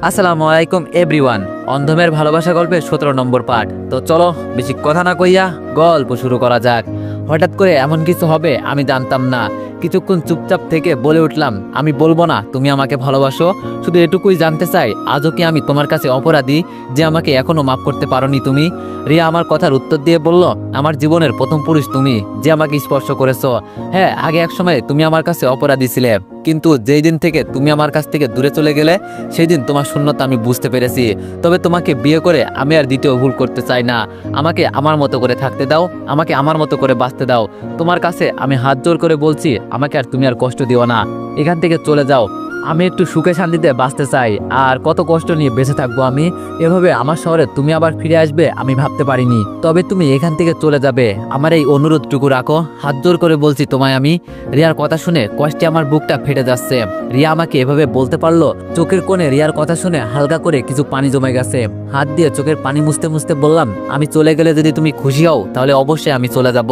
আসসালামু আলাইকুম এভরিওয়ান। অন্ধমের ভালোবাসা গল্পের 17 নম্বর পার্ট। তো চলো বেশি কথা না কইয়া গল্প শুরু করা যাক। হঠাৎ করে এমন কিছু হবে আমি জানতাম না। কিছুক্ষণ চুপচাপ থেকে বলে উঠলাম, আমি বলবো না তুমি আমাকে ভালোবাসো, শুধু এটুকুই জানতে চাই আজও কি আমি তোমার কাছে অপরাধী যে আমাকে এখনো মাফ করতে পারোনি তুমি? রিয়া আমার কথার উত্তর দিয়ে বলল, আমার জীবনের প্রথম পুরুষ তুমি, যে আমাকে স্পর্শ করেছো। হ্যাঁ, আগে এক সময় তুমি আমার কাছে অপরাধী ছিলে, কিন্তু যেই দিন থেকে তুমি আমার কাছ থেকে দূরে চলে গেলে সেই দিন তোমার শূন্যতা আমি বুঝতে পেরেছি। তবে তোমাকে বিয়ে করে আমি আর দ্বিতীয় ভুল করতে চাই না। আমাকে আমার মতো করে থাকতে দাও, আমাকে আমার মতো করে বাঁচতে দাও। তোমার কাছে আমি হাত জোর করে বলছি, আমাকে আর তুমি আর কষ্ট দিও না, এখান থেকে চলে যাও। আমি একটু সুখে শান্তিতে বাঁচতে চাই, আর কত কষ্ট নিয়ে বেঁচে থাকবো আমি। এভাবে আমার শহরে তুমি আবার ফিরে আসবে আমি ভাবতে পারিনি। তবে তুমি এখান থেকে চলে যাবে, আমার এই অনুরোধটুকু রাখো, হাত জোর করে বলছি তোমায় আমি। রিয়ার কথা শুনে কষ্টে আমার বুকটা ফেটে যাচ্ছে। রিয়া আমাকে এভাবে বলতে পারলো? চোখের কোণে রিয়ার কথা শুনে হালকা করে কিছু পানি জমে গেছে। হাত দিয়ে চোখের পানি মুছতে মুছতে বললাম, আমি চলে গেলে যদি তুমি খুশি হও তাহলে অবশ্যই আমি চলে যাব।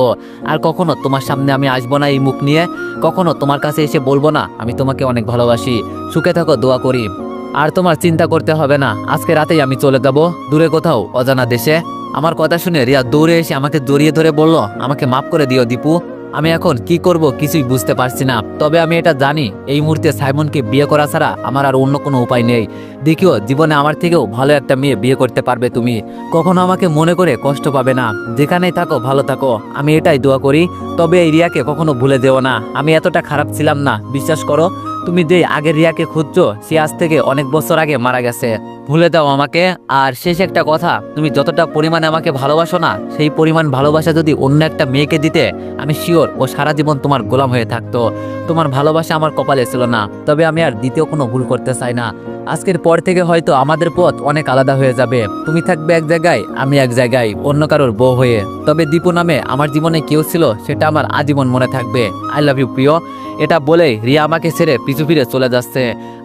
আর কখনো তোমার সামনে আমি আসবো না এই মুখ নিয়ে, কখনো তোমার কাছে এসে বলবো না আমি তোমাকে অনেক ভালোবাসি। সুখে থাকো, দোয়া করি। আর তোমার চিন্তা করতে হবে না, আজকে রাতেই আমি চলে যাব দূরে কোথাও, অজানা দেশে। আমার কথা শুনে রিয়া দৌড়ে এসে আমাকে জড়িয়ে ধরে বলল, আমাকে মাফ করে দিও দীপু। আমি এখন কি করব কিছুই বুঝতে পারছি না। তবে আমি এটা জানি, এই মুহূর্তে সাইমনকে বিয়ে করা ছাড়া আমার আর অন্য কোনো উপায় নেই। দেখিও, জীবনে আমার থেকেও ভালো একটা মেয়ে বিয়ে করতে পারবে তুমি। কখনো আমাকে মনে করে কষ্ট পাবে না। যেখানেই থাকো ভালো থাকো, আমি এটাই দোয়া করি। তবে এই রিয়াকে কখনো ভুলে যেও না। আমি এতটা খারাপ ছিলাম না, বিশ্বাস করো। তুমি যে আগের রিয়াকে খুঁজছো সে আজ থেকে অনেক বছর আগে মারা গেছে। ভুলে দাও আমাকে। আর শেষ একটা কথা, তুমি যতটা পরিমাণে আমাকে ভালোবাসো না, সেই পরিমাণ ভালোবাসা যদি অন্য একটা মেয়েকে দিতে, আমি শিওর ও সারা জীবন তোমার গোলাম হয়ে থাকতো। তোমার ভালোবাসা আমার কপালে ছিল না। তবে আমি আর দ্বিতীয় কোনো ভুল করতে চাই না। আজকের পর থেকে হয়তো আমাদের পথ অনেক আলাদা হয়ে যাবে। তুমি থাকবে এক জায়গায়, আমি এক জায়গায়, অন্য কারোর বউ হয়ে। তবে দীপু নামে আমার জীবনে কেউ ছিল, সেটা আমার আজীবন মনে থাকবে। আই লাভ ইউ প্রিয়। এটা বলেই রিয়া আমাকে ছেড়ে পিছু ফিরে চলে যাচ্ছে।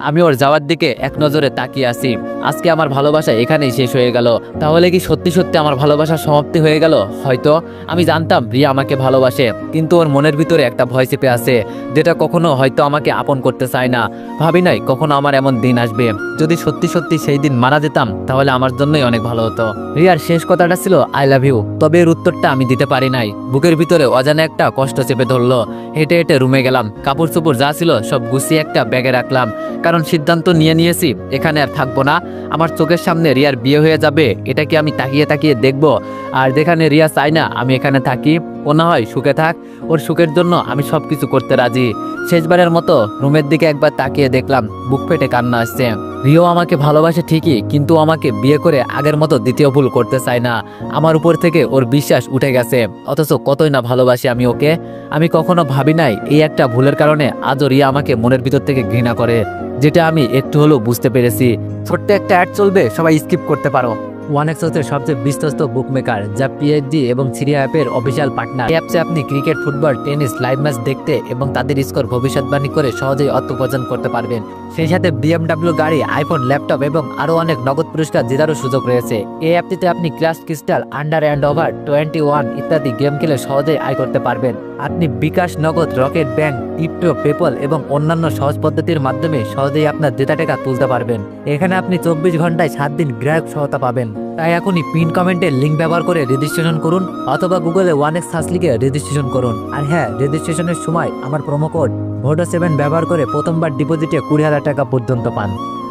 আমি ওর যাওয়ার দিকে এক নজরে তাকিয়ে আছি। আজকে আমার ভালোবাসা এখানেই শেষ হয়ে গেল। তাহলে কি সত্যি সত্যি আমার ভালোবাসার সমাপ্তি হয়ে গেল? হয়তো। আমি জানতাম রিয়া আমাকে ভালোবাসে, কিন্তু ওর মনের ভিতরে একটা ভয় চেপে আছে, যেটা কখনো হয়তো আমাকে আপন করতে চায় না। ভাবি নাই কখনো আমার এমন দিন আসবে। যদি সত্যি সত্যি সেই দিন মারা যেতাম তাহলে আমার জন্যই অনেক ভালো হতো। রিয়ার শেষ কথাটা ছিল আই লাভ ইউ, তবে এর উত্তরটা আমি দিতে পারি নাই। বুকের ভিতরে অজানা একটা কষ্ট চেপে ধরলো। হেঁটে হেঁটে রুমে গেলাম, কাপড় চোপড় যা ছিল সব গুছিয়ে একটা ব্যাগে রাখলাম। কারণ সিদ্ধান্ত নিয়ে নিয়েছি এখানে আর থাকবো না। আমার চোখের সামনে রিয়ার বিয়ে হয়ে যাবে, এটা কি আমি তাকিয়ে তাকিয়ে দেখবো? আর যেখানে রিয়া চাই না আমি এখানে থাকি, ও না হয় সুখে থাক, ওর সুখের জন্য আমি সবকিছু করতে রাজি। শেষবারের মতো রুমের দিকে একবার তাকিয়ে দেখলাম, বুক ফেটে কান্না আসছে। রিও আমাকে ভালোবাসে ঠিকই, কিন্তু আমাকে বিয়ে করে আগের মতো দ্বিতীয় ভুল করতে চায় না। আমার উপর থেকে ওর বিশ্বাস উঠে গেছে, অথচ কতই না ভালোবাসি আমি ওকে। আমি কখনো ভাবি নাই এই একটা ভুলের কারণে আজও রিয়া আমাকে মনের ভিতর থেকে ঘৃণা করে, যেটা আমি একটু হলেও বুঝতে পেরেছি। ছোট্ট একটা অ্যাড চলবে, সবাই স্কিপ করতে পারো। ওয়ানেক্স হচ্ছে সবচেয়ে বিশ্বস্ত বুকমেকার, যা পিএইচডি এবং সিরিয়া অ্যাপের অফিসিয়াল পার্টনার। এই অ্যাপসে আপনি cricket, football, tennis live match দেখতে এবং তাদের স্কোর ভবিষ্যৎবাণী করে সহজেই অর্থ উপার্জন করতে পারবেন। সেই সাথে বিএমডব্লিউ গাড়ি, আইফোন, ল্যাপটপ এবং আরও অনেক নগদ পুরস্কার জেতারও সুযোগ রয়েছে। এই অ্যাপটিতে আপনি crash crystal, under and over 21 ইত্যাদি গেম খেলে সহজেই আয় করতে পারবেন। আপনি বিকাশ, নগদ, রকেট ব্যাংক, ক্রিপ্টো, পেপল এবং অন্যান্য সহজ পদ্ধতির মাধ্যমে সহজেই আপনার জেতা টাকা তুলতে পারবেন। এখানে আপনি 24 ঘন্টায় 7 দিন গ্রাহক সহায়তা পাবেন। তাই এখনই পিন কমেন্টের লিঙ্ক ব্যবহার করে রেজিস্ট্রেশন করুন, অথবা গুগলে ওয়ানেক্স সার্চ লিখে রেজিস্ট্রেশন করুন। আর হ্যাঁ, রেজিস্ট্রেশনের সময় আমার প্রোমো কোড VODO7 ব্যবহার করে প্রথমবার ডিপোজিটে 20,000 টাকা পর্যন্ত পান।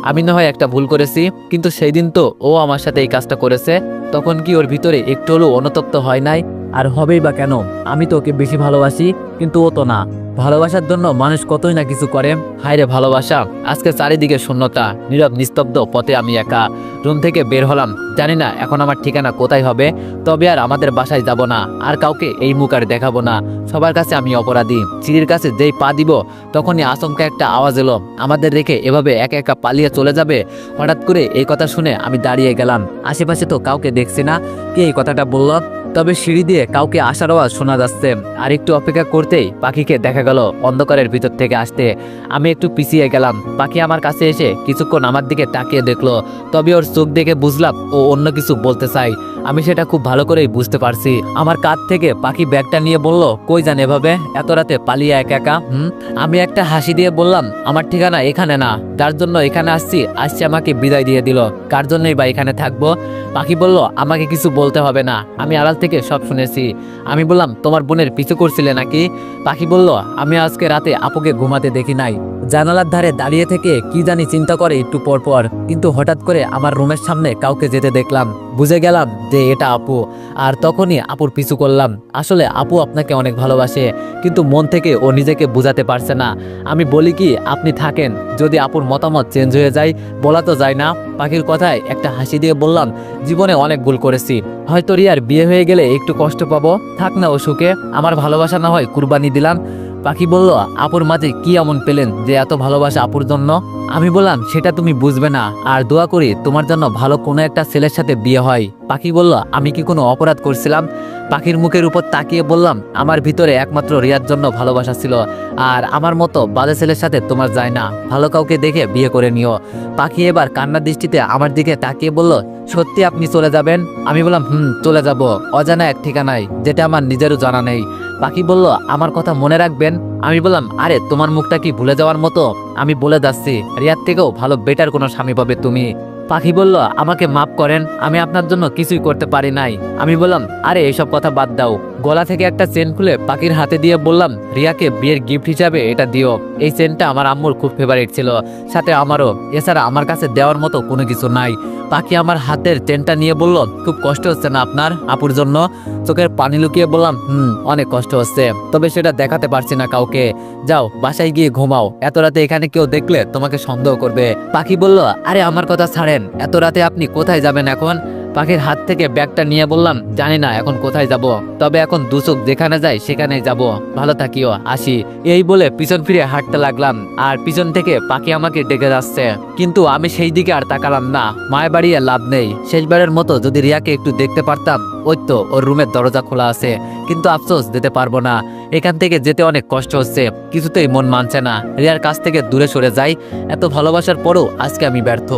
আমি না হয় একটা ভুল করেছি, কিন্তু সেই দিন তো ও আমার সাথে এই কাজটা করেছে। তখন কি ওর ভিতরে একটু হলেও অনুতপ্ত হয় নাই? আর হবেই বা কেন? আমি তো ওকে বেশি ভালোবাসি, কিন্তু ও তো না। ভালোবাসার জন্য মানুষ কতই না কিছু করে। হায়রে ভালোবাসা! আজকে চারিদিকে শূন্যতা, নীরব নিস্তব্ধ পথে আমি একা। রুম থেকে বের হলাম, জানি না এখন আমার ঠিকানা কোথায় হবে। তবে আর আমাদের বাসায় যাব না, আর কাউকে এই মুখ আর দেখাবো না। সবার কাছে আমি অপরাধী। সিঁড়ির কাছে যেই পা দিব তখনই আচমকা একটা আওয়াজ এলো, আমাদের রেখে এভাবে একা একা পালিয়ে চলে যাবে। হঠাৎ করে এই কথা শুনে আমি দাঁড়িয়ে গেলাম। আশেপাশে তো কাউকে দেখছি না, কে এই কথাটা বলল? তবে সিঁড়ি দিয়ে কাউকে আসার আওয়াজ শোনা যাচ্ছে। আর একটু অপেক্ষা করতেই পাখিকে দেখা গেল অন্ধকারের ভিতর থেকে আসতে। আমি একটু পিছিয়ে গেলাম। পাখি আমার কাছে এসে কিছুক্ষণ আমার দিকে তাকিয়ে দেখলো, তবে ওর চোখ দেখে বুঝলাম ও অন্য কিছু বলতে চাই। আমি সেটা খুব ভালো করেই বুঝতে পারছি। আমার কাঁধ থেকে পাখি ব্যাগটা নিয়ে বলল, কই যান এভাবে এত রাতে পালিয়ে একা একা? আমি একটা হাসি দিয়ে বললাম, আমার ঠিকানা এখানে না, যার জন্য এখানে আসছি আমাকে বিদায় দিয়ে দিল, কার জন্যই বা এখানে থাকবো? পাখি বলল, আমাকে কিছু বলতে হবে না, আমি আড়াল থেকে সব শুনেছি। আমি বললাম, তোমার বোনের পিছু করছিলে নাকি? পাখি বলল, আমি আজকে রাতে আপুকে ঘুমাতে দেখি নাই, জানালার ধারে দাঁড়িয়ে থেকে কি জানি চিন্তা করে একটু পর পর, কিন্তু হঠাৎ করে আমার রুমের সামনে কাউকে যেতে দেখলাম, বুঝে গেলাম যে এটা আপু। আর তখনই আপুর পিছু করলাম। আসলে আপু আপনাকে অনেক ভালোবাসে, কিন্তু মন থেকে ও নিজেকে বোঝাতে পারছে না। আমি বলি কি, আপনি থাকেন, যদি আপুর মতামত চেঞ্জ হয়ে যায় বলা তো যায় না। পাখির কথায় একটা হাসি দিয়ে বললাম, জীবনে অনেক ভুল করেছি, হয়তো রিয়ার বিয়ে হয়ে গেলে একটু কষ্ট পাবো, থাক না ও সুখে, আমার ভালোবাসা না হয় কুরবানি দিলাম। পাখি বলল, আপুর মাঝে কি এমন পেলেন যে এত ভালোবাসা আপুর জন্য? আমি বললাম, সেটা তুমি বুঝবে না, আর দোয়া করি তোমার জন্য ভালো কোনো একটা ছেলের সাথে বিয়ে হয়। পাখি বলল, আমি কি কোনো অপরাধ করছিলাম? পাখির মুখের উপর তাকিয়ে বললাম, আমার ভিতরে একমাত্র রিয়ার জন্য ভালোবাসা ছিল, আর আমার মতো বাজে ছেলের সাথে তোমার যায় না, ভালো কাউকে দেখে বিয়ে করে নিও। পাখি এবার কান্নার দৃষ্টিতে আমার দিকে তাকিয়ে বলল, সত্যি আপনি চলে যাবেন? আমি বললাম, চলে যাব, অজানা এক ঠিকানায়, যেটা আমার নিজেরও জানা নেই। পাখি বলল, আমার কথা মনে রাখবেন? আমি বললাম, আরে তোমার মুখটা কি ভুলে যাওয়ার মতো? আমি বলে যাচ্ছি, রিয়ার থেকেও ভালো বেটার কোনো স্বামী পাবে তুমি। পাখি বলল, আমাকে মাফ করেন, আমি আপনার জন্য কিছুই করতে পারি নাই। আমি বললাম, আরে এইসব কথা বাদ দাও। গলা থেকে একটা চেন খুলে পাখির হাতে দিয়ে বললাম, রিয়াকে বিয়ের গিফট হিসাবে এটা দিও। এই চেনটা আমার আম্মুর খুব ফেভারিট ছিল, সাথে আমারও, এছাড়া আমার কাছে দেওয়ার মতো কোনো কিছু নাই। পাখি আমার হাতের চেনটা নিয়ে বলল, খুব কষ্ট হচ্ছে না আপনার আপুর জন্য? চোখের পানি লুকিয়ে বললাম, অনেক কষ্ট হচ্ছে, তবে সেটা দেখাতে পারছি না কাউকে। যাও বাসায় গিয়ে ঘুমাও, এত রাতে এখানে কেউ দেখলে তোমাকে সন্দেহ করবে। পাখি বলল, আরে আমার কথা ছাড়েন, এত রাতে আপনি কোথায় যাবেন এখন? পাখির হাত থেকে ব্যাগটা নিয়ে বললাম, জানি না এখন কোথায় যাব, তবে এখন দু চোখ যেখানে যায় সেখানেই যাব, ভালো থাকিও, আসি। এই বলে পিছন ফিরে হাঁটতে লাগলাম, আর পিছন থেকে পাখি আমাকে ডেকে যাচ্ছে, কিন্তু আমি সেই দিকে আর তাকালাম না। মায়ের বাড়িয়ে লাভ নেই, শেষবারের মতো যদি রিয়াকে একটু দেখতে পারতাম। ওই তো ওর রুমের দরজা খোলা আছে, কিন্তু আফসোস যেতে পারবো না, এখান থেকে যেতে অনেক কষ্ট হচ্ছে, কিছুতেই মন মানছে না রিয়ার কাছ থেকে দূরে সরে যাই। এত ভালোবাসার পরও আজকে আমি ব্যর্থ।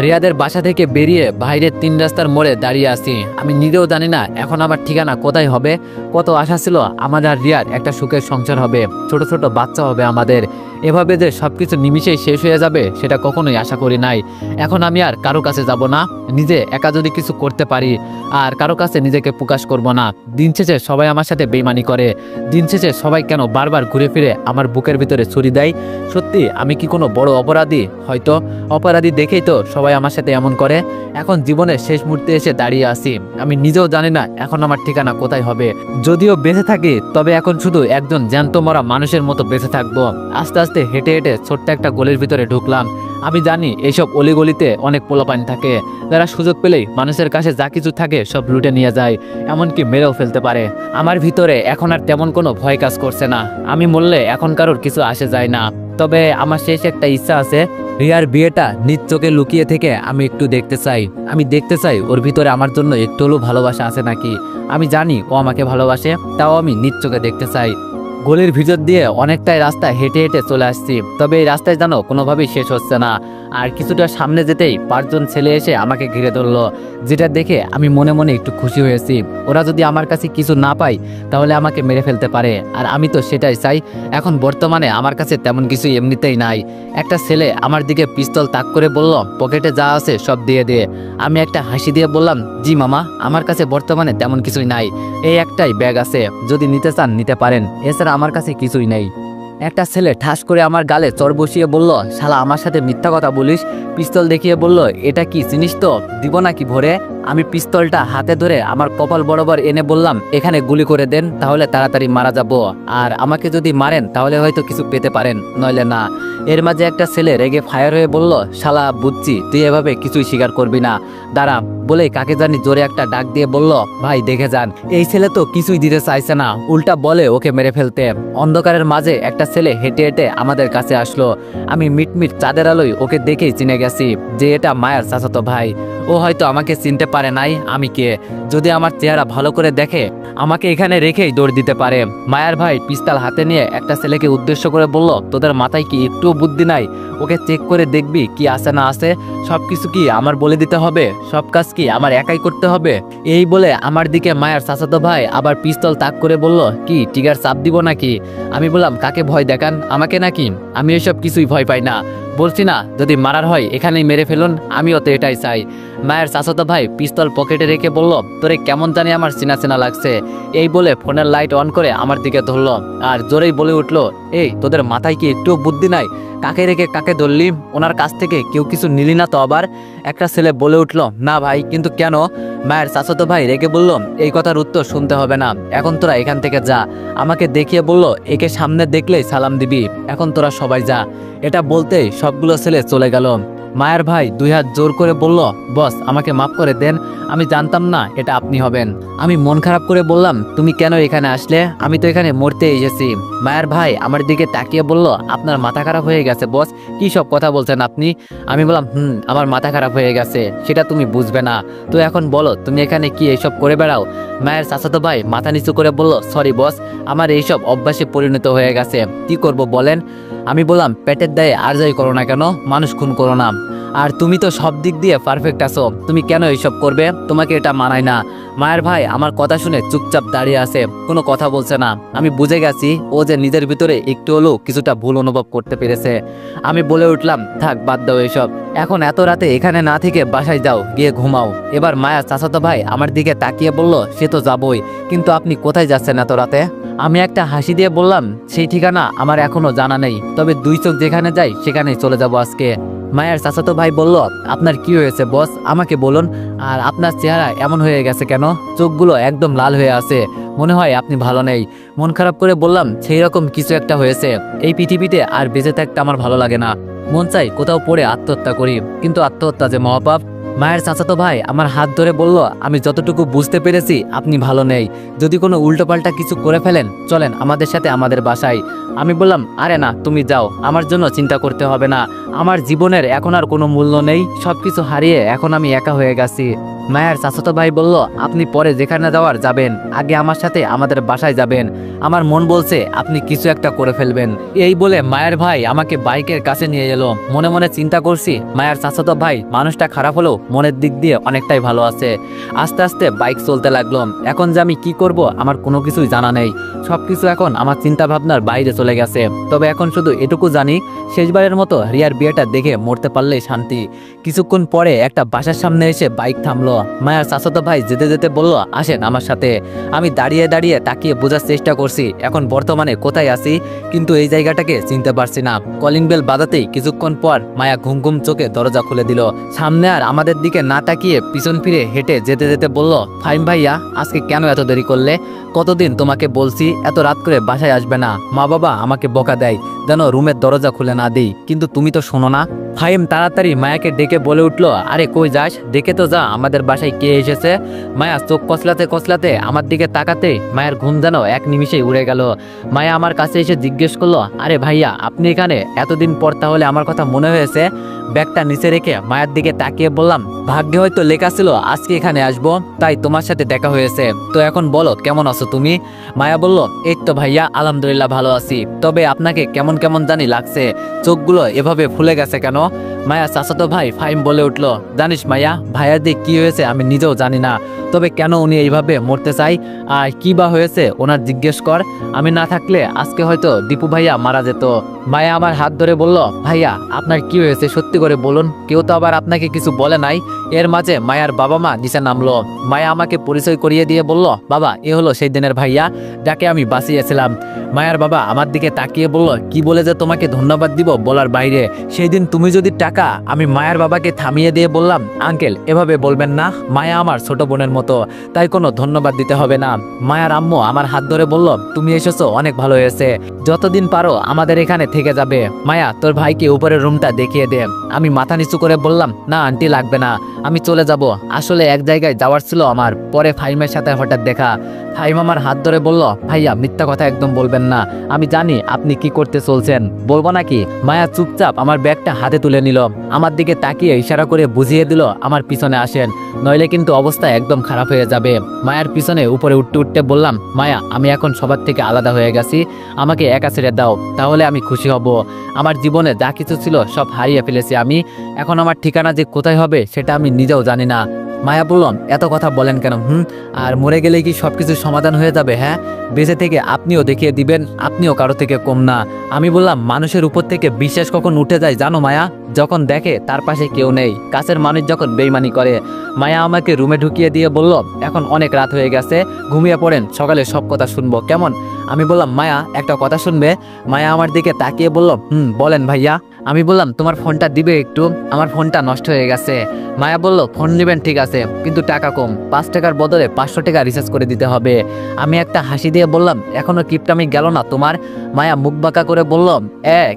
রিয়াদের বাসা থেকে বেরিয়ে বাইরের 3 রাস্তার মোড়ে দাঁড়িয়ে আছি। আমি নিজেও জানি না এখন আমার ঠিকানা কোথায় হবে। কত আশা ছিল আমার আর রিয়ার একটা সুখের সংসার হবে, ছোট ছোট বাচ্চা হবে আমাদের। এভাবে যে সবকিছু নিমিশেই শেষ হয়ে যাবে সেটা কখনোই আশা করি নাই। এখন আমি আর কারো কাছে যাব না, নিজে একা যদি কিছু করতে পারি, আর কারো কাছে নিজেকে প্রকাশ করব না। দিন শেষে সবাই আমার সাথে বেইমানি করে, দিন শেষে সবাই কেন বারবার ঘুরে ফিরে আমার বুকের ভিতরে ছুরি দেয়? সত্যি আমি কি কোনো বড় অপরাধী? হয়তো অপরাধী দেখেই তো সবাই আমার সাথে এমন করে। এখন জীবনের শেষ মুহূর্তে এসে দাঁড়িয়ে আছি, আমি নিজেও জানি না এখন আমার ঠিকানা কোথায় হবে। যদিও বেঁচে থাকি, তবে এখন শুধু একজন জ্যান্ত মরা মানুষের মতো বেঁচে থাকবো। আস্তে আস্তে হেঁটে হেঁটে ছোট্ট একটা গলির ভিতরে ঢুকলাম। আমি জানি এইসব অলিগলিতে অনেক পোলাপানি থাকে, যারা সুযোগ পেলেই মানুষের কাছে যা কিছু থাকে সব লুটে নিয়ে যায়, এমনকি মেরেও ফেলতে পারে। আমার ভিতরে এখন আর তেমন কোনো ভয় কাজ করছে না। আমি মরলে এখন কারোর কিছু আসে যায় না, তবে আমার শেষ একটা ইচ্ছা আছে, রিয়ার বিয়েটা নিজ চোখে লুকিয়ে থেকে আমি একটু দেখতে চাই। আমি দেখতে চাই ওর ভিতরে আমার জন্য একটু হলেও ভালোবাসা আছে নাকি। আমি জানি ও আমাকে ভালোবাসে, তাও আমি নিজ চোখে দেখতে চাই। গলির ভিতর দিয়ে অনেকটাই রাস্তা হেঁটে হেঁটে চলে আসছি, তবে এই রাস্তায় যেন কোনোভাবেই শেষ হচ্ছে না। আর কিছুটা সামনে যেতেই 5 জন ছেলে এসে আমাকে ঘিরে ধরলো, যেটা দেখে আমি মনে মনে একটু খুশি হয়েছি। ওরা যদি আমার কাছে কিছু না পায় তাহলে আমাকে মেরে ফেলতে পারে, আর আমি তো সেটাই চাই। এখন বর্তমানে আমার কাছে তেমন কিছু এমনিতেই নাই। একটা ছেলে আমার দিকে পিস্তল তাক করে বলল, পকেটে যা আছে সব দিয়ে দে। আমি একটা হাসি দিয়ে বললাম, জি মামা, আমার কাছে বর্তমানে তেমন কিছুই নাই, এই একটাই ব্যাগ আছে, যদি নিতে চান নিতে পারেন, এছাড়া আমার কাছে কিছুই নেই। একটা ছেলে ঠাস করে আমার গালে চড় বসিয়ে বলল, শালা আমার সাথে মিথ্যা কথা বলিস। পিস্তল দেখিয়ে বলল, এটা কি চিনিস তো, দিব নাকি ভরে? আমি পিস্তলটা হাতে ধরে আমার কপাল বরাবর এনে বললাম, এখানে গুলি করে দেন, তাহলে তাড়াতাড়ি মারা যাব, আর আমাকে যদি মারেন তাহলে হয়তো কিছু পেতে পারেন, নইলে না। এর মাঝে একটা ছেলে রেগে ফায়ার হয়ে বলল, শালা বুঝছি তুই এভাবে কিছুই স্বীকার করবি না, দাঁড়া। বলে কাকে জানি জোরে একটা ডাক দিয়ে বলল, ভাই দেখে যান। এই ছেলে তো কিছুই দিতে চাইছে না, উল্টা বলে ওকে মেরে ফেলতে। অন্ধকারের মাঝে একটা ছেলে হেঁটে হেঁটে আমাদের কাছে আসলো। আমি মিটমিট চাঁদের আলোয় ওকে দেখেই চিনে গেছি যে এটা মায়ের চাচাতো ভাই। ও ও হয়তো আমাকে চিনতে পারে নাই আমি কে। যদি আমার চেহারা ভালো করে দেখে আমাকে এখানে রেখেই দৌড় দিতে পারে। মায়ার ভাই পিস্তল হাতে নিয়ে একটা ছেলেকে উদ্দেশ্য করে বলল, তোদের মাথায় কি একটুও বুদ্ধি নাই? ওকে চেক করে দেখবি কি আছে না আছে। সব কিছু কি আমার বলে দিতে হবে? সব কাজ কি আমার একাই করতে হবে? এই বলে আমার দিকে মায়ের চাচাতো ভাই আবার পিস্তল তাক করে বলল, কি টিগার চাপ দিব নাকি? আমি বললাম, কাকে ভয় দেখান, আমাকে নাকি? আমি এসব কিছুই ভয় পাই না। বলছি না যদি মারার হয় এখানেই মেরে ফেলুন, আমিও তো এটাই চাই। মায়ের চাচাতো ভাই পিস্তল পকেটে রেখে বলল, তোরে কেমন জানি আমার চেনা চেনা লাগছে। এই বলে ফোনের লাইট অন করে আমার দিকে ধরলো আর জোরেই বলে উঠলো, এই তোদের মাথায় কি একটুও বুদ্ধি নাই? কাকে রেখে কাকে ধরলি? ওনার কাছ থেকে কেউ কিছু নিলি না তো? আবার একটা ছেলে বলে উঠলো, না ভাই, কিন্তু কেন? মায়ের চাচাতো ভাই রেগে বলল, এই কথার উত্তর শুনতে হবে না, এখন তোরা এখান থেকে যা। আমাকে দেখিয়ে বলল, একে সামনে দেখলেই সালাম দিবি, এখন তোরা সবাই যা। এটা বলতেই সবগুলো ছেলে চলে গেল। মায়ের ভাই দুই হাত জোর করে বলল, বস আমাকে মাফ করে দেন, আমি জানতাম না এটা আপনি হবেন। আমি মন খারাপ করে বললাম, তুমি কেন এখানে আসলে? আমি তো এখানে মরতে এসেছি। মায়ের ভাই আমার দিকে তাকিয়ে বলল, আপনার মাথা খারাপ হয়ে গেছে বস, কি সব কথা বলছেন আপনি? আমি বললাম, আমার মাথা খারাপ হয়ে গেছে, সেটা তুমি বুঝবে না। তো এখন বলো তুমি এখানে কি এইসব করে বেড়াও? মায়ের চাচাতো ভাই মাথা নিচু করে বলল, সরি বস, আমার এইসব অভ্যাসে পরিণত হয়ে গেছে, কি করব বলেন? আমি বললাম, পেটের দায়ে আর যাই করো না কেন, মানুষ খুন করো না। আর তুমি তো সব দিক দিয়ে পারফেক্ট আছো, তুমি কেন এইসব করবে? তোমাকে এটা মানায় না। মায়ের ভাই আমার কথা শুনে চুপচাপ দাঁড়িয়ে আছে, কোনো কথা বলছে না। আমি বুঝে গেছি ও যে নিজের ভিতরে একটু হলেও কিছুটা ভুল অনুভব করতে পেরেছে। আমি বলে উঠলাম, থাক বাদ দাও এসব, এখন এত রাতে এখানে না থেকে বাসায় যাও, গিয়ে ঘুমাও। এবার মায়ের চাচাতো ভাই আমার দিকে তাকিয়ে বলল, সে তো যাবই, কিন্তু আপনি কোথায় যাচ্ছেন এত রাতে? আমি একটা হাসি দিয়ে বললাম, সেই ঠিকানা আমার এখনো জানা নেই, তবে দুই চোখ যেখানে যাই সেখানেই চলে যাব আজকে। মায়ের চাচাতো ভাই বলল, আপনার কি হয়েছে বস, আমাকে বলুন। আর আপনার চেহারা এমন হয়ে গেছে কেন? চোখগুলো একদম লাল হয়ে আছে, মনে হয় আপনি ভালো নেই। মন খারাপ করে বললাম, সেই রকম কিছু একটা হয়েছে। এই পৃথিবীতে আর বেঁচে থাকতে আমার ভালো লাগে না, মন চাই কোথাও পড়ে আত্মহত্যা করি, কিন্তু আত্মহত্যা যে মহাপাপ। মায়ের চাচাতো ভাই আমার হাত ধরে বলল, আমি যতটুকু বুঝতে পেরেছি আপনি ভালো নেই, যদি কোনো উল্টোপাল্টা কিছু করে ফেলেন চলেন আমাদের সাথে আমাদের বাসায়। আমি বললাম, আরে না, তুমি যাও, আমার জন্য চিন্তা করতে হবে না, আমার জীবনের এখন আর কোনো মূল্য নেই, সবকিছু হারিয়ে এখন আমি একা হয়ে গেছি। মায়ের চাচাতো ভাই বলল, আপনি পরে যেখানে যাওয়ার যাবেন, আগে আমার সাথে আমাদের বাসায় যাবেন, আমার মন বলছে আপনি কিছু একটা করে ফেলবেন। এই বলে মায়ের ভাই আমাকে বাইকের কাছে নিয়ে এলো। মনে মনে চিন্তা করছি, মায়ের চাচাতো ভাই মানুষটা খারাপ হলেও মনের দিক দিয়ে অনেকটাই ভালো আছে। আস্তে আস্তে বাইক চলতে লাগলো। এখন যে আমি কি করব আমার কোনো কিছুই জানা নেই, সবকিছু এখন আমার চিন্তা ভাবনার বাইরে চলে গেছে। তবে এখন শুধু এটুকু জানি, শেষবারের মতো রিয়ার বিয়েটা দেখে মরতে পারলেই শান্তি। কিছুক্ষণ পরে একটা বাসার সামনে এসে বাইক থামলো। মায়ের চাচাতো ভাই যেতে যেতে বলল, আসেন আমার সাথে। আমি দাঁড়িয়ে দাঁড়িয়ে তাকিয়ে বোঝার চেষ্টা করছি এখন বর্তমানে কোথায় আছি, কিন্তু এই জায়গাটাকে চিনতে পারছি না। কলিং বেল বাজাতেই কিছুক্ষণ পর মায়া ঘুম ঘুম চোখে দরজা খুলে দিল। সামনে আর আমাদের দিকে না তাকিয়ে পিছন ফিরে হেঁটে যেতে যেতে বলল, ফাহিম ভাইয়া, আজকে কেন এত দেরি করলে? কতদিন তোমাকে বলছি এত রাত করে বাসায় আসবে না, মা বাবা আমাকে বকা দেয় যেন রুমের দরজা খুলে না দিই, কিন্তু তুমি তো শোনো না। ফাহিম তাড়াতাড়ি মায়াকে ডেকে বলে উঠলো, আরে কই যাস, দেখে তো যা আমাদের বাসায় কে এসেছে। মায়া চোখ কচলাতে কচলাতে আমার দিকে তাকাতে মায়ের ঘুম যেন এক নিমিষেই উড়ে গেল। মায়া আমার কাছে এসে জিজ্ঞেস করলো, আরে ভাইয়া আপনি এখানে? এতদিন পর তাহলে আমার কথা মনে হয়েছে। ব্যাগটা নিচে রেখে মায়ের দিকে তাকিয়ে বললাম, ভাগ্যে হয়তো লেখা ছিল আজকে এখানে আসবো, তাই তোমার সাথে দেখা হয়েছে। তো এখন বলো কেমন আছো তুমি? মায়া বলল, এই তো ভাইয়া আলহামদুলিল্লাহ ভালো আছি, তবে আপনাকে কেমন কেমন জানি লাগছে, চোখগুলো এভাবে ফুলে গেছে কেন? মায়া চাচাতো ভাই ফাহিম বলে উঠলো, জানিস মায়া, ভাইয়ার দিক কি হয়েছে আমি নিজেও জানি না, তবে কেন উনি এইভাবে মরতে চাই আর কি বা হয়েছে ওনার জিজ্ঞেস কর। আমি না থাকলে আজকে হয়তো দীপু ভাইয়া মারা যেত। মায়া আমার হাত ধরে বলল, ভাইয়া আপনার কি হয়েছে সত্যি করে বলুন, কেউ তো আবার আপনাকে কিছু বলে নাই? এর মাঝে মায়ার বাবা মা নিচে নামলো। মায়া আমাকে পরিচয় করিয়ে দিয়ে বলল, বাবা এ হলো সেই দিনের ভাইয়া যাকে আমি বাঁচিয়েছিলাম। মায়ার বাবা আমার দিকে তাকিয়ে বলল, কি বলে যে তোমাকে ধন্যবাদ দিব বলার বাইরে। সেই দিন তুমি যদি টাকা। আমি মায়ার বাবাকে থামিয়ে দিয়ে বললাম, আঙ্কেল এভাবে বলবেন না, মায়া আমার ছোট বোনের মতো, তাই কোনো ধন্যবাদ দিতে হবে না। মায়ার আম্মু আমার হাত ধরে বলল, তুমি এসেছো অনেক ভালো হয়েছে, যতদিন পারো আমাদের এখানে থেকে যাবে। মায়া, তোর ভাইকে উপরের রুমটা দেখিয়ে দে। আমি মাথা নিচু করে বললাম, না আন্টি, লাগবে না, আমি চলে যাব। আসলে এক জায়গায় যাওয়ার ছিল আমার। পরে ফাহিমের সাথে হঠাৎ দেখা। ফাহিম আমার হাত ধরে বলল, ভাইয়া মিথ্যা কথা একদম বলবেন না, আমি জানি আপনি কি করতে চলছেন, বলবো নাকি? মায়া চুপচাপ আমার ব্যাগটা হাতে তুলে নিল, আমার দিকে তাকিয়ে ইশারা করে বুঝিয়ে দিল আমার পিছনে আসেন, নইলে কিন্তু অবস্থা একদম খারাপ হয়ে যাবে। মায়ার পিছনে উপরে উঠতে উঠতে বললাম, মায়া, আমি এখন সবার থেকে আলাদা হয়ে গেছি, আমাকে একা ছেড়ে দাও, তাহলে আমি খুশি হব। আমার জীবনে যা কিছু ছিল সব হারিয়ে ফেলেছি আমি, এখন আমার ঠিকানা যে কোথায় হবে সেটা আমি নিজেও জানি না। মায়া বললাম, এত কথা বলেন কেন? আর মরে গেলে কি সবকিছু সমাধান হয়ে যাবে? হ্যাঁ, বেঁচে থেকে আপনিও দেখিয়ে দিবেন আপনিও কারো থেকে কম না। আমি বললাম, মানুষের উপর থেকে বিশ্বাস কখন উঠে যায় জানো মায়া? যখন দেখে তার পাশে কেউ নেই, কাছের মানুষ যখন বেইমানি করে। মায়া আমাকে রুমে ঢুকিয়ে দিয়ে বলল, এখন অনেক রাত হয়ে গেছে, ঘুমিয়ে পড়েন, সকালে সব কথা শুনবো, কেমন? আমি বললাম, মায়া একটা কথা শুনবে? মায়া আমার দিকে তাকিয়ে বলল, বলেন ভাইয়া। আমি বললাম, তোমার ফোনটা দিবে একটু, আমার ফোনটা নষ্ট হয়ে গেছে। মায়া বলল, ফোন নেবেন ঠিক আছে, কিন্তু টাকা কম, 5 টাকার বদলে 500 টাকা রিচার্জ করে দিতে হবে। আমি একটা হাসি দিয়ে বললাম, এখনো কিপটামি গেল না তোমার? মায়া মুখ বাঁকা করে বলল,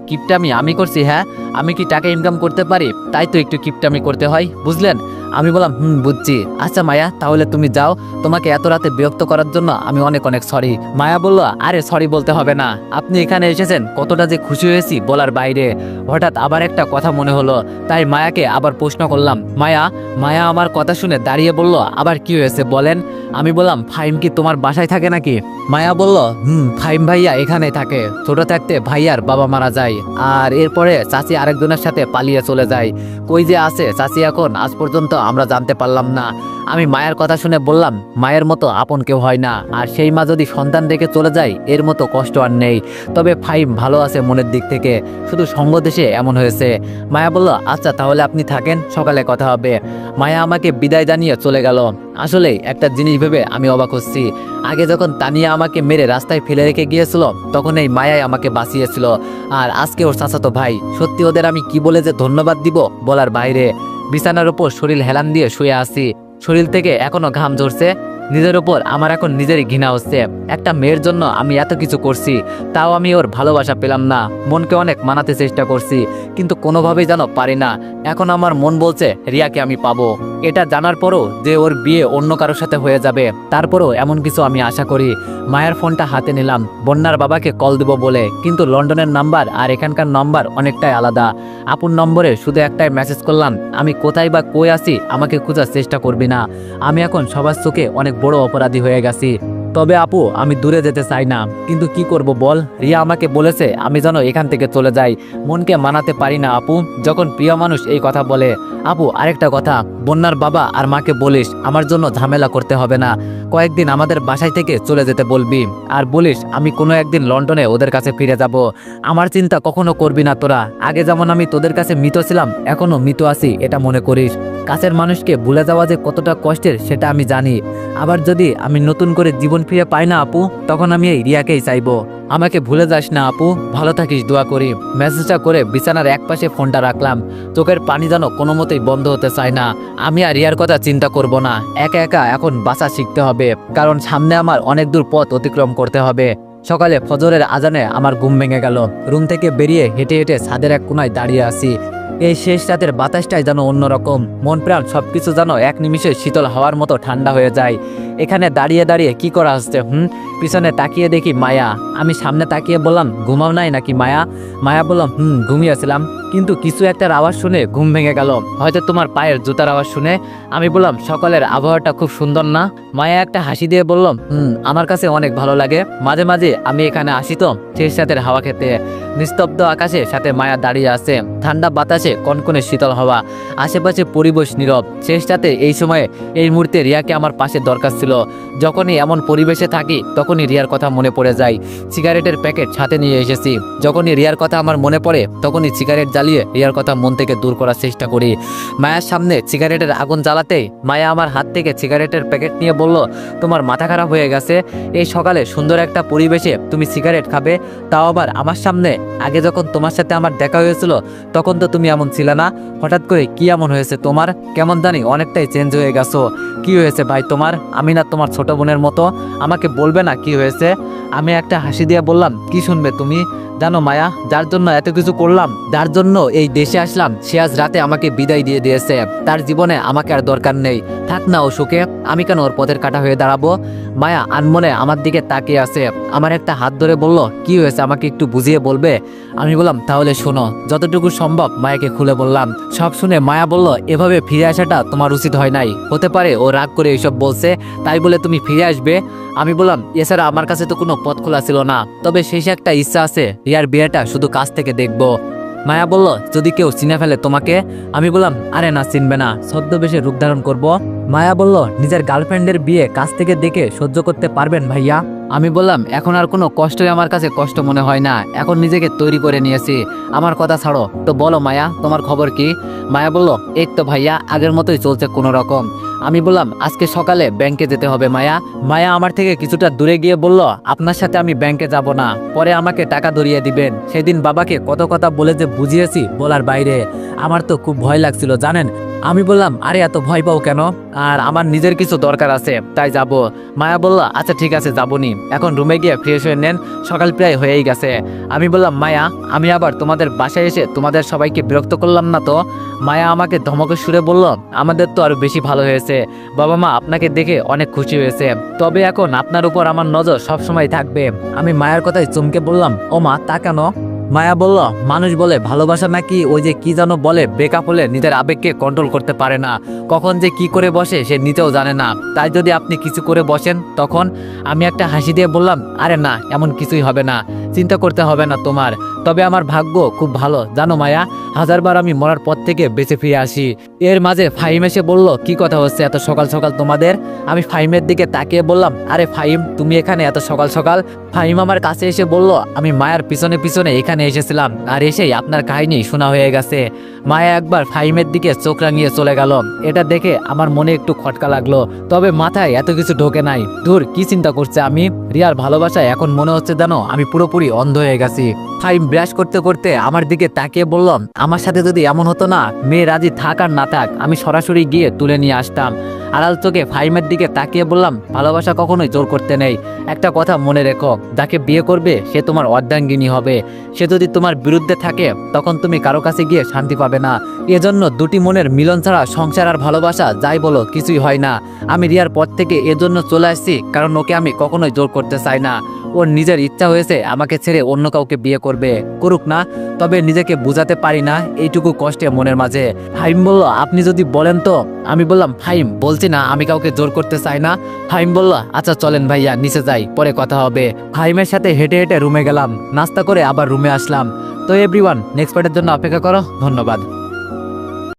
কিপটামি আমি করছি? হ্যাঁ, আমি কি টাকা ইনকাম করতে পারি, তাই তো একটু কিপটামি করতে হয়, বুঝলেন? আমি বললাম, বুঝছি। আচ্ছা মায়া, তাহলে তুমি যাও, তোমাকে এত রাতে বিরক্ত করার জন্য আমি অনেক অনেক সরি। মায়া বলল, আরে সরি বলতে হবে না, আপনি এখানে এসেছেন কতটা যে খুশি হয়েছি বলার বাইরে। হঠাৎ আবার একটা কথা মনে হলো, তাই মায়াকে আবার প্রশ্ন করলাম, মায়া। মায়া আমার কথা শুনে দাঁড়িয়ে বলল, আবার কি হয়েছে বলেন? আমি বললাম, ফাহিম কি তোমার বাসায় থাকে নাকি? মায়া বলল, ফাহিম ভাইয়া এখানেই থাকে, ছোট থাকতে ভাইয়ার বাবা মারা যায়, আর এরপরে চাচি আরেকজনের সাথে পালিয়ে চলে যায়, কই যে আছে চাচি এখন আজ পর্যন্ত আমরা জানতে পারলাম না। আমি মায়ের কথা শুনে বললাম, মায়ের মতো আপন কেউ হয় না, আর সেই মা যদি সন্তান রেখে চলে যায় এর মতো কষ্ট আর নেই। তবে ফাহিম ভালো আছে মনের দিক থেকে, শুধু সঙ্গ দেশে এমন হয়েছে। মায়া বলল, আচ্ছা তাহলে আপনি থাকেন, সকালে কথা হবে। মায়া আমাকে বিদায় জানিয়ে চলে গেল। আসলে একটা জিনিস ভেবে আমি অবাক হচ্ছি, আগে যখন তানিয়া আমাকে মেরে রাস্তায় ফেলে রেখে গিয়েছিল তখন এই মায়াই আমাকে বাঁচিয়েছিল, আর আজকে ওর চাচাতো ভাই। সত্যি ওদের আমি কি বলে যে ধন্যবাদ দিব বলার বাইরে। বিছানার উপর শরীর হেলান দিয়ে শুয়ে আছি, শরীর থেকে এখনো ঘাম ঝরছে, নিজের উপর আমার এখন নিজেরই ঘৃণা হচ্ছে। একটা মেয়ের জন্য আমি এত কিছু করছি, তাও আমি ওর ভালোবাসা পেলাম না। মনকে অনেক মানাতে চেষ্টা করছি, কিন্তু কোনোভাবেই যেন পারি না। এখন আমার মন বলছে রিয়াকে আমি পাবো। এটা জানার পরও যে ওর বিয়ে অন্য কারোর সাথে হয়ে যাবে, তারপরও এমন কিছু আমি আশা করি। মায়ের ফোনটা হাতে নিলাম বন্যার বাবাকে কল দেব বলে, কিন্তু লন্ডনের নাম্বার আর এখানকার নাম্বার অনেকটাই আলাদা। আপুর নম্বরে শুধু একটাই মেসেজ করলাম, আমি কোথায় বা কই আছি আমাকে খোঁজার চেষ্টা করবি না, আমি এখন সবার চোখে অনেক বড় অপরাধী হয়ে গেছি। তবে আপু, আমি দূরে যেতে চাই না, কিন্তু কি করব বল? রিয়া আমাকে বলেছে আমি যেন এখান থেকে চলে যাই, মনকে মানাতে পারি না আপু যখন প্রিয় মানুষ এই কথা বলে। আপু আরেকটা কথা, বন্যার বাবা আর মাকে বলিস আমার জন্য ঝামেলা করতে হবে না, কয়েকদিন আমাদের বাসায় থেকে চলে যেতে বলবি, আর বলিস আমি কোনো একদিন লন্ডনে ওদের কাছে ফিরে যাব। আমার চিন্তা কখনো করবি না তোরা, আগে যেমন আমি তোদের কাছে মৃত ছিলাম এখনো মৃত আছি এটা মনে করিস। কাছের মানুষকে ভুলে যাওয়া যে কতটা কষ্টের সেটা আমি জানি। আবার যদি আমি নতুন করে জীবন ফিরে পাই না আপু, তখন আমি এই রিয়াকেই চাইবো। আমাকে ভুলে যাস না আপু, ভালো থাকিস, দোয়া করি। মেসেজটা করে বিছানার একপাশে ফোনটা রাখলাম, চোখের পানি যেন কোনো মতেই বন্ধ হতে চায় না। আমি আর রিয়ার কথা চিন্তা করব না, একা একা এখন বাঁচা শিখতে হবে, কারণ সামনে আমার অনেক দূর পথ অতিক্রম করতে হবে। সকালে ফজরের আজানে আমার ঘুম ভেঙে গেল। রুম থেকে বেরিয়ে হেঁটে হেঁটে ছাদের এক কোনায় দাঁড়িয়ে আছি। এই শেষ রাতের বাতাসটাই যেন অন্যরকম, মন প্রাণ সবকিছু যেন এক নিমিষে শীতল হাওয়ার মতো ঠান্ডা হয়ে যায়। এখানে দাঁড়িয়ে দাঁড়িয়ে কি করা হচ্ছে? পিছনে তাকিয়ে দেখি মায়া। আমি সামনে তাকিয়ে বললাম, ঘুমাও নাই নাকি মায়া? মায়া বললাম, ঘুমিয়েছিলাম, কিন্তু কিছু একটার আওয়াজ শুনে ঘুম ভেঙে গেল, হয়তো তোমার পায়ের জুতার আওয়াজ শুনে। আমি বললাম, সকালের আবহাওয়াটা খুব সুন্দর না? মায়া একটা হাসি দিয়ে বললাম, আমার কাছে অনেক ভালো লাগে, মাঝে মাঝে আমি এখানে আসি তো শেষ রাতের হাওয়া খেতে। নিস্তব্ধ আকাশে সাথে মায়া দাঁড়িয়ে আছে, ঠান্ডা বাতাসে কনকনে শীতল হাওয়া, আশেপাশে পরিবেশ নীরব। শেষ রাতে এই সময়ে এই মুহূর্তে রিয়াকে আমার পাশে দরকার ছিল। যখনই এমন পরিবেশে থাকি তখনই রিয়ার কথা মনে পড়ে যায়। সিগারেটের প্যাকেট সাথে নিয়ে এসেছি, যখনই রিয়ার কথা আমার মনে পড়ে তখনই সিগারেট জ্বালিয়ে রিয়ার কথা মন থেকে দূর করার চেষ্টা করি। মায়ার সামনে সিগারেটের আগুন জ্বালাতেই মায়া আমার হাত থেকে সিগারেটের প্যাকেট নিয়ে বলল, তোমার মাথা খারাপ হয়ে গেছে? এই সকালে সুন্দর একটা পরিবেশে তুমি সিগারেট খাবে, তাও আবার আমার সামনে? আগে যখন তোমার সাথে আমার দেখা হয়েছিল তখন তো তুমি এমন ছিলে না, হঠাৎ করে কি এমন হয়েছে তোমার? কেমন জানি অনেকটাই চেঞ্জ হয়ে গেছো। কি হয়েছে ভাই তোমার? আমি না তোমার ছোট বোনের মতো, আমাকে বলবে না কি হয়েছে? আমি একটা হাসি দিয়ে বললাম, কি শুনবে তুমি? জানো মায়া, যার জন্য এত কিছু করলাম, যার জন্য এই দেশে আসলাম, সে আজ রাতে আমাকে বিদায় দিয়ে দিয়েছে। তার জীবনে আমাকে আর দরকার নেই। থাক না ও সুখে, আমি কেন ওর পথের কাঁটা হয়ে দাঁড়াবো? মায়া আনমনে আমার দিকে তাকিয়ে আছে, আমার একটা হাত ধরে বলল, কি হয়েছে আমাকে একটু বুঝিয়ে বলবে? আমি বললাম তাহলে শোনো। যতটুকু সম্ভব মায়াকে খুলে বললাম। সব শুনে মায়া বলল, এভাবে ফিরে আসাটা তোমার উচিত হয় নাই। হতে পারে ও রাগ করে এইসব বলছে, তাই বলে তুমি ফিরে আসবে? আমি বললাম, এছাড়া আমার কাছে তো কোনো পথ খোলা ছিল না, তবে শেষে একটা ইচ্ছা আছে, রিয়ার বিয়েটা শুধু কাছ থেকে দেখবো। মায়া বলল, যদি কেউ চিনে ফেলে তোমাকে? আমি বললাম, আরে না, চিনবে না, ছদ্মবেশে রূপ ধারণ করবো। মায়া বলল, নিজের গার্লফ্রেন্ডের বিয়ে কাছ থেকে দেখে সহ্য করতে পারবেন ভাইয়া? আমি বললাম, এখন আর কোনো কষ্টই আমার কাছে কষ্ট মনে হয় না, এখন নিজেকে তৈরি করে নিয়েছি। আমার কথা ছাড়ো তো, বলো মায়া, তোমার খবর কি? মায়া বলল, এই তো ভাইয়া, আগের মতোই চলছে কোনো রকম। আমি বললাম, আজকে সকালে ব্যাংকে যেতে হবে মায়া। মায়া আমার থেকে কিছুটা দূরে গিয়ে বলল, আপনার সাথে আমি ব্যাংকে যাব না, পরে আমাকে টাকা ধরিয়ে দিবেন। সেদিন বাবাকে কত কথা বলে যে বুঝিয়েছি বলার বাইরে। আমার তো খুব ভয় লাগছিল জানেন। আমি বললাম, আরে এত ভয় পাও কেন? আর আমার নিজের কিছু দরকার আছে, তাই যাব। মায়া বলল, আচ্ছা ঠিক আছে, যাবনি। এখন রুমে গিয়ে ফ্রেশ হয়ে নেন, সকাল প্রায় হয়েই গেছে। আমি বললাম, মায়া, আমি আবার তোমাদের বাসায় এসে তোমাদের সবাইকে বিরক্ত করলাম না তো? মায়া আমাকে ধমকের সুরে বলল, আমাদের তো আরো বেশি ভালো হয়েছে, বাবা মা আপনাকে দেখে অনেক খুশি হয়েছে, তবে এখন আপনার উপর আমার নজর সবসময় থাকবে। আমি মায়ের কথায় চমকে বললাম, ও মা, তা কেন? মায়া বলল, মানুষ বলে ভালোবাসা নাকি ওই যে কি যেন বলে, ব্রেকআপ হলে নিজের আবেগকে কন্ট্রোল করতে পারে না, কখন যে কি করে বসে সে নিজেও জানে না, তাই যদি আপনি কিছু করে বসেন তখন। আমি একটা হাসি দিয়ে বললাম, আরে না, এমন কিছুই হবে না, চিন্তা করতে হবে না তোমার। তবে আমার ভাগ্য খুব ভালো জানো মায়া, হাজারবার আমি মরার পর থেকে বেঁচে ফিরে আসি। এর মাঝে ফাহিম এসে বলল, কি কথা হচ্ছে এত সকাল সকাল তোমাদের? আমি ফাহিমের দিকে তাকিয়ে বললাম, আরে ফাহিম, তুমি এখানে এত সকাল সকাল? ফাহিম আমার কাছে এসে বলল, আমি মায়ার পিছনে পিছনে এখানে এসেছিলাম, আর এসেই আপনার কাহিনী শোনা হয়ে গেছে। মায়া একবার ফাহিমের দিকে চোখ রাঙিয়ে চলে গেল। এটা দেখে আমার মনে একটু খটকা লাগলো, তবে মাথায় এত কিছু ঢোকে নাই। ধুর, কি চিন্তা করছে আমি? রিয়ার ভালোবাসায় এখন মনে হচ্ছে জানো আমি পুরোপুরি অন্ধ হয়ে গেছি। ফাহিম ব্রাশ করতে করতে আমার দিকে তাকিয়ে বলল, আমার সাথে যদি এমন হতো না, মেয়ে রাজি থাক আর না থাক, আমি সরাসরি গিয়ে তুলে নিয়ে আসতাম। আড়াল চোখে ফাহিমের দিকে তাকিয়ে বললাম, ভালোবাসা কখনোই জোর করতে নেই। একটা কথা মনে রেখো, যাকে বিয়ে করবে সে তোমার অর্ধাঙ্গিনী হবে। সে যদি তোমার বিরুদ্ধে থাকে তখন তুমি কারো কাছে গিয়ে শান্তি পাবে না। এজন্য দুটি মনের মিলন ছাড়া সংসার আর ভালোবাসা যাই বলো কিছুই হয় না। আমি রিয়ার পর থেকে এজন্য চলে আসছি, কারণ ওকে আমি কখনোই জোর করতে চাই না। ওর নিজের ইচ্ছা হয়েছে আমাকে ছেড়ে অন্য কাউকে বিয়ে করবে, করুক না, তবে নিজেকে বুঝাতে পারি না, এইটুকু কষ্টে মনের মাঝে। ফাহিম বলল, আপনি যদি বলেন তো? আমি বললাম, ফাহিম, বলছি না আমি কাউকে জোর করতে চাই না। ফাহিম বলল, আচ্ছা চলেন ভাইয়া, নিচে যাই, পরে কথা হবে। ফাহিমের সাথে হেঁটে হেঁটে রুমে গেলাম, নাস্তা করে আবার রুমে আসলাম। তো এভরিওয়ান, নেক্সট পার্টের জন্য অপেক্ষা করো। ধন্যবাদ।